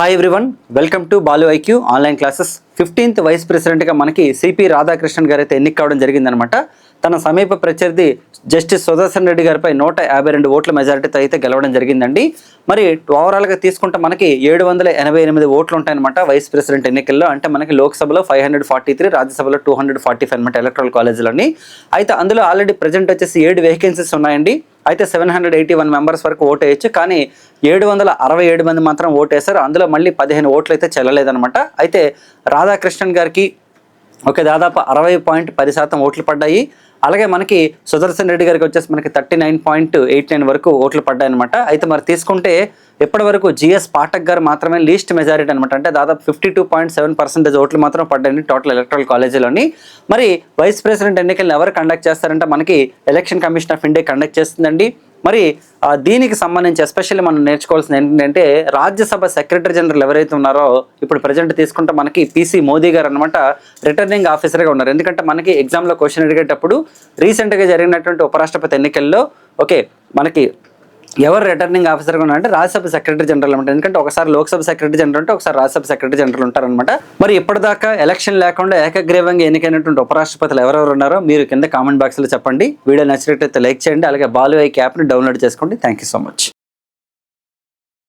Hi everyone, welcome to Balu IQ online classes. 15th vice ప్రెసిడెంట్గా మనకి CP Radhakrishnan గారు అయితే ఎన్నిక కావడం జరిగిందనమాట. తన సమీప ప్రత్యర్థి జస్టిస్ సుదర్శన్ రెడ్డి గారిపై 152 ఓట్ల మెజారిటీతో అయితే గెలవడం జరిగిందండి. మరి ఓవరాల్గా తీసుకుంటే మనకి 788 ఓట్లు ఉంటాయన్నమాట వైస్ ప్రెసిడెంట్ ఎన్నికల్లో. అంటే మనకి లోక్సభలో 543, రాజ్యసభలో 245 అనమాట ఎలక్ట్రల్ కాలేజీలని. అయితే అందులో ఆల్రెడీ ప్రజెంట్ వచ్చేసి 7 వేకెన్సీస్ ఉన్నాయండి. అయితే 781 మెంబర్స్ వరకు ఓటు వేయచ్చు, కానీ 767 మంది మాత్రం ఓటు వేశారు. అందులో మళ్ళీ 15 ఓట్లు అయితే చెల్లలేదనమాట. అయితే రాధాకృష్ణన్ గారికి దాదాపు 60.10% ఓట్లు పడ్డాయి. అలాగే మనకి సుదర్శన్ రెడ్డి గారికి వచ్చేసి మనకి 39.89 వరకు ఓట్లు పడ్డాయి అనమాట. అయితే మరి తీసుకుంటే ఇప్పటి వరకు జిఎస్ పాఠక్ గారు మాత్రమే లీస్ట్ మెజారిటీ అనమాట. అంటే దాదాపు 52.7% ఓట్లు మాత్రం పడ్డాయండి టోటల్ ఎలక్ట్రల్ కాలేజీలోని. మరి వైస్ ప్రెసిడెంట్ ఎన్నికలను ఎవరు కండక్ట్ చేస్తారంటే మనకి election commission of India conduct చేస్తుందండి. మరి దీనికి సంబంధించి ఎస్పెషల్లీ మనం నేర్చుకోవాల్సింది ఏంటంటే రాజ్యసభ సెక్రటరీ జనరల్ ఎవరైతే ఉన్నారో ఇప్పుడు ప్రజెంట్ తీసుకుంటే మనకి పిసి మోదీ గారు అనమాట రిటర్నింగ్ ఆఫీసర్గా ఉన్నారు. ఎందుకంటే మనకి ఎగ్జామ్లో క్వశ్చన్ అడిగేటప్పుడు రీసెంట్గా జరిగినటువంటి ఉపరాష్ట్రపతి ఎన్నికల్లో మనకి ఎవరు రిటర్నింగ్ ఆఫీసర్గా ఉన్నారంటే రాజ్యసభ సెక్రటరీ జనరల్ అనమాట. ఎందుకంటే ఒకసారి లోక్సభ సెక్రటరీ జనరల్ ఉంటే ఒకసారి రాజ్యసభ సెక్రటరీ జనరల్ ఉంటారనమాట. మరి ఇప్పటిదాకా ఎలక్షన్ లేకుండా ఏకగ్రీవంగా ఎన్నికైనటువంటి ఉపరాష్ట్రపతులు ఎవరెవరు ఉన్నారో మీరు కింద కామెంట్ బాక్స్లో చెప్పండి. వీడియో నచ్చినట్లయితే లైక్ చేయండి. అలాగే బాలు ఐక్యూ యాప్ని డౌన్లోడ్ చేసుకోండి. Thank you so much.